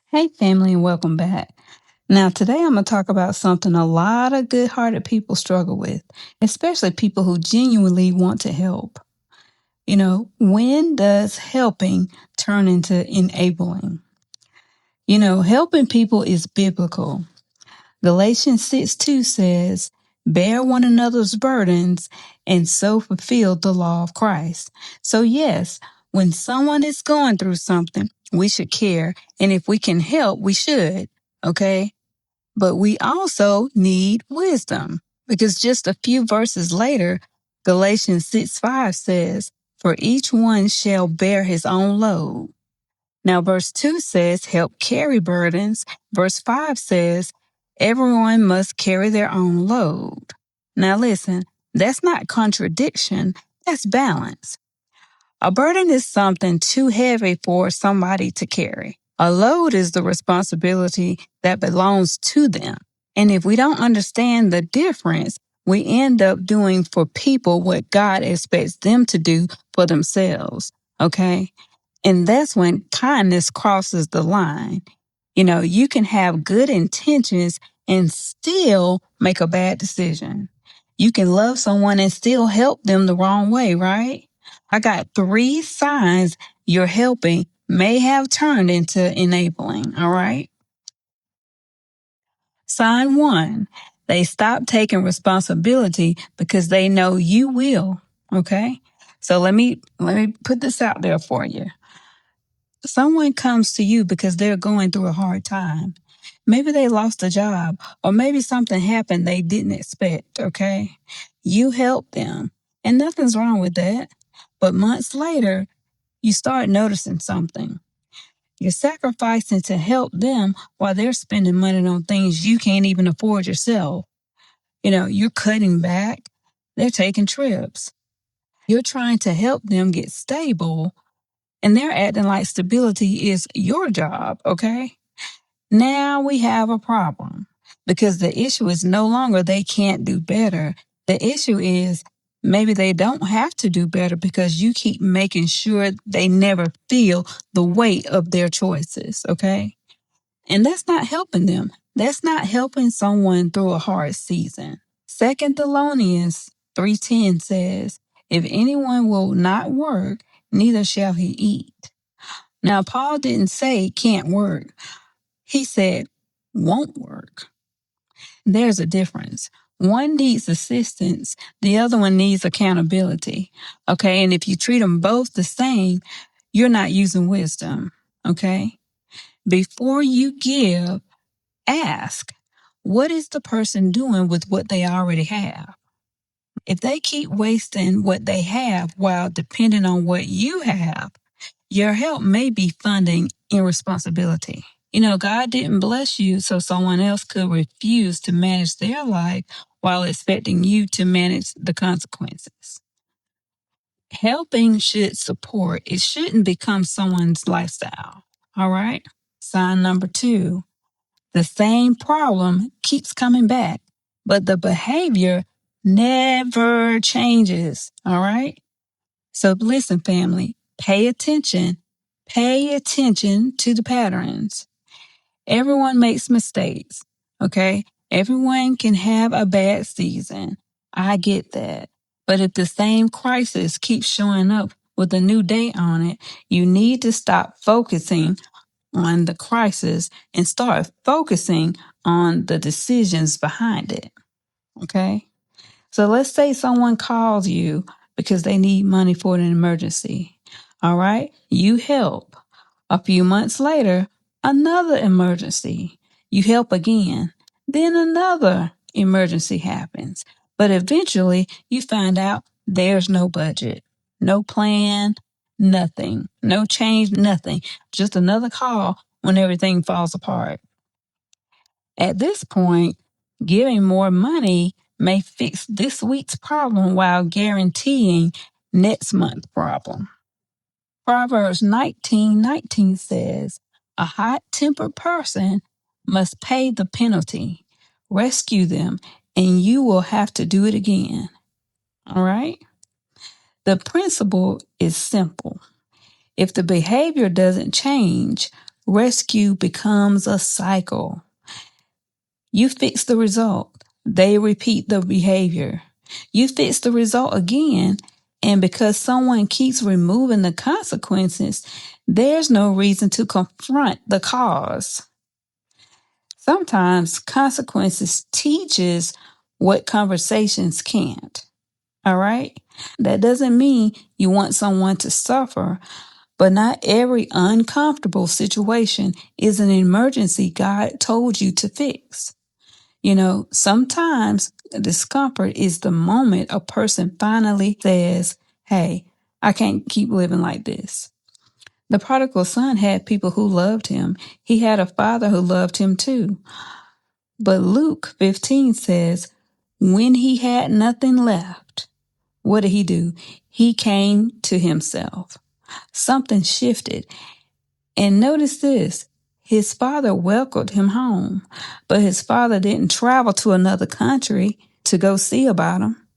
Hey, family, and welcome back. Now, today I'm going to talk about something a lot of good hearted people struggle with, especially people who genuinely want to help. When does helping turn into enabling? Helping people is biblical. Galatians 6:2 says, bear one another's burdens and so fulfill the law of Christ. So, yes, when someone is going through something, we should care. And if we can help, we should. Okay. But we also need wisdom because just a few verses later, Galatians 6:5 says, for each one shall bear his own load. Now, verse 2 says, help carry burdens. Verse 5 says, everyone must carry their own load. Now, listen, that's not contradiction, that's balance. A burden is something too heavy for somebody to carry. A load is the responsibility that belongs to them. And if we don't understand the difference, we end up doing for people what God expects them to do for themselves. Okay? And that's when kindness crosses the line. You can have good intentions and still make a bad decision. You can love someone and still help them the wrong way, right? I got 3 signs you're helping may have turned into enabling, all right? Sign 1, they stop taking responsibility because they know you will, okay? So let me put this out there for you. Someone comes to you because they're going through a hard time. Maybe they lost a job, or maybe something happened they didn't expect, okay? You help them, and nothing's wrong with that. But months later, you start noticing something. You're sacrificing to help them while they're spending money on things you can't even afford yourself. You're cutting back, they're taking trips. You're trying to help them get stable and they're acting like stability is your job, okay? Now we have a problem because the issue is no longer they can't do better. The issue is maybe they don't have to do better because you keep making sure they never feel the weight of their choices, okay? And that's not helping them. That's not helping someone through a hard season. Second Thessalonians 3:10 says, if anyone will not work, neither shall he eat. Now, Paul didn't say can't work. He said won't work. There's a difference. One needs assistance, the other one needs accountability. Okay. And if you treat them both the same, you're not using wisdom. Okay. Before you give, ask, what is the person doing with what they already have? If they keep wasting what they have while depending on what you have, your help may be funding irresponsibility. God didn't bless you so someone else could refuse to manage their life while expecting you to manage the consequences. Helping should support, it shouldn't become someone's lifestyle. All right. Sign number 2, the same problem keeps coming back, but the behavior never changes. All right. So listen, family, pay attention. Pay attention to the patterns. Everyone makes mistakes, okay? Everyone can have a bad season. I get that. But if the same crisis keeps showing up with a new date on it, you need to stop focusing on the crisis and start focusing on the decisions behind it, okay? So let's say someone calls you because they need money for an emergency. All right. You help. A few months later, another emergency. You help again. Then another emergency happens. But eventually you find out there's no budget, no plan, nothing, no change, nothing. Just another call when everything falls apart. At this point, giving more money may fix this week's problem while guaranteeing next month's problem. Proverbs 19:19 says, a hot-tempered person must pay the penalty. Rescue them, and you will have to do it again. All right? The principle is simple. If the behavior doesn't change, rescue becomes a cycle. You fix the result, they repeat the behavior. You fix the result again, and because someone keeps removing the consequences, there's no reason to confront the cause. Sometimes consequences teaches what conversations can't. All right? That doesn't mean you want someone to suffer, but not every uncomfortable situation is an emergency God told you to fix. Sometimes discomfort is the moment a person finally says, hey, I can't keep living like this. The prodigal son had people who loved him. He had a father who loved him too. But Luke 15 says, when he had nothing left, what did he do? He came to himself. Something shifted. And notice this, his father welcomed him home, but his father didn't travel to another country to go see about him.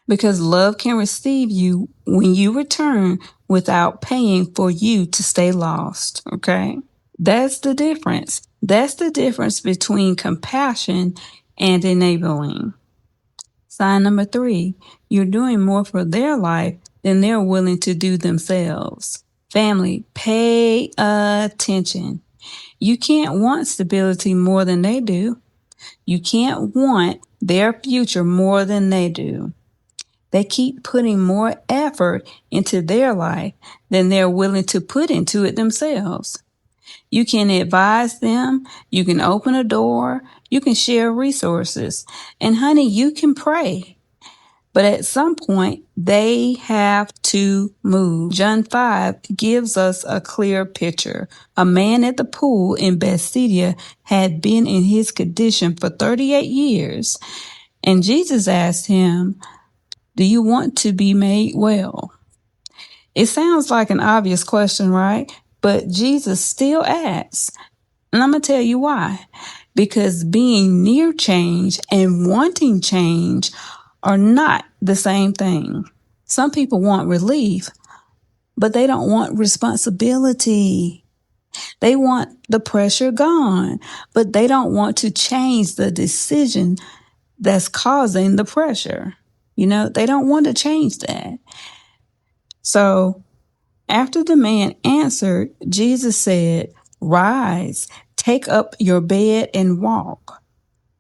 Because love can receive you when you return without paying for you to stay lost, okay? That's the difference. That's the difference between compassion and enabling. Sign number 3, you're doing more for their life than they're willing to do themselves. Family, pay attention. You can't want stability more than they do. You can't want their future more than they do. They keep putting more effort into their life than they're willing to put into it themselves. You can advise them, you can open a door, you can share resources, and honey, you can pray. But at some point, they have to move. John 5 gives us a clear picture. A man at the pool in Bethsaida had been in his condition for 38 years, and Jesus asked him, do you want to be made well? It sounds like an obvious question, right? But Jesus still asks. And I'm going to tell you why. Because being near change and wanting change are not the same thing. Some people want relief, but they don't want responsibility. They want the pressure gone, but they don't want to change the decision that's causing the pressure. They don't want to change that. So after the man answered, Jesus said, rise, take up your bed and walk.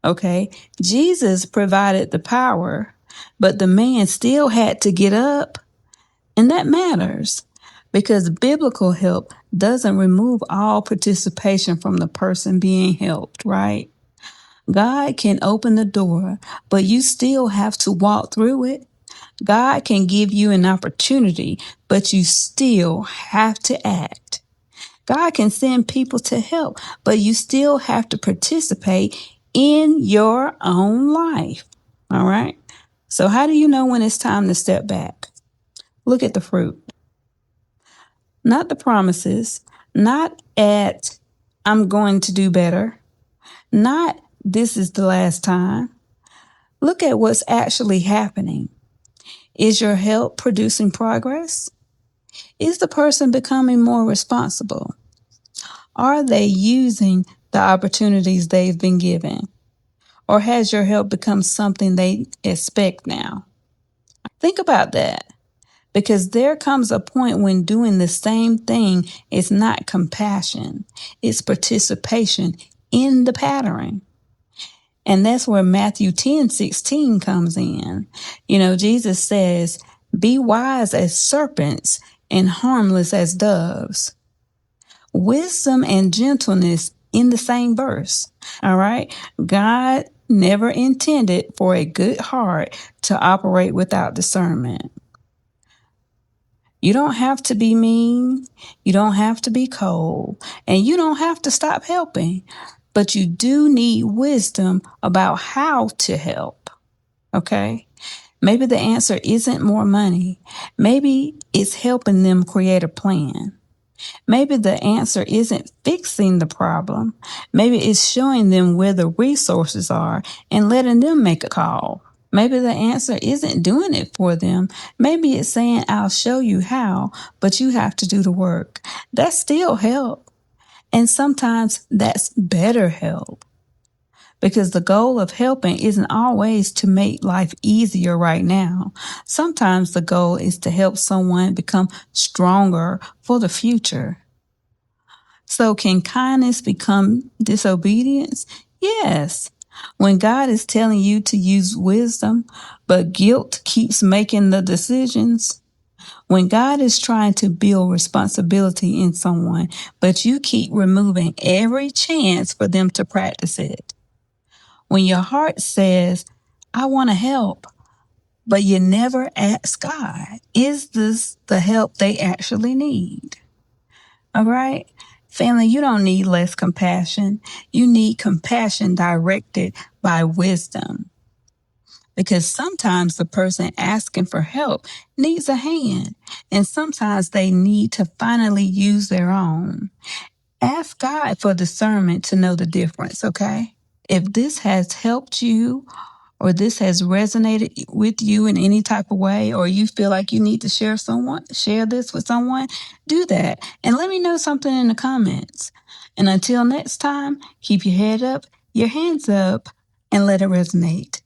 Okay. Jesus provided the power, but the man still had to get up. And that matters because biblical help doesn't remove all participation from the person being helped, right? God can open the door, but you still have to walk through it. God can give you an opportunity, but you still have to act. God can send people to help, but you still have to participate in your own life. All right. So how do you know when it's time to step back? Look at the fruit, not the promises, not at I'm going to do better, not this is the last time. Look at what's actually happening. Is your help producing progress? Is the person becoming more responsible? Are they using the opportunities they've been given? Or has your help become something they expect now? Think about that, because there comes a point when doing the same thing is not compassion, it's participation in the pattern. And that's where Matthew 10:16 comes in. Jesus says, be wise as serpents and harmless as doves. Wisdom and gentleness in the same verse. All right. God never intended for a good heart to operate without discernment. You don't have to be mean. You don't have to be cold, and you don't have to stop helping, but you do need wisdom about how to help. Okay. Maybe the answer isn't more money. Maybe it's helping them create a plan. Maybe the answer isn't fixing the problem. Maybe it's showing them where the resources are and letting them make a call. Maybe the answer isn't doing it for them. Maybe it's saying, I'll show you how, but you have to do the work. That's still help. And sometimes that's better help because the goal of helping isn't always to make life easier right now. Sometimes the goal is to help someone become stronger for the future. So, can kindness become disobedience? Yes. When God is telling you to use wisdom, but guilt keeps making the decisions. When God is trying to build responsibility in someone, but you keep removing every chance for them to practice it. When your heart says, I want to help, but you never ask God, is this the help they actually need? All right? Family, you don't need less compassion. You need compassion directed by wisdom. Because sometimes the person asking for help needs a hand, and sometimes they need to finally use their own. Ask God for discernment to know the difference, okay? If this has helped you or this has resonated with you in any type of way, or you feel like you need to share this with someone, do that. And let me know something in the comments. And until next time, keep your head up, your hands up, and let it resonate.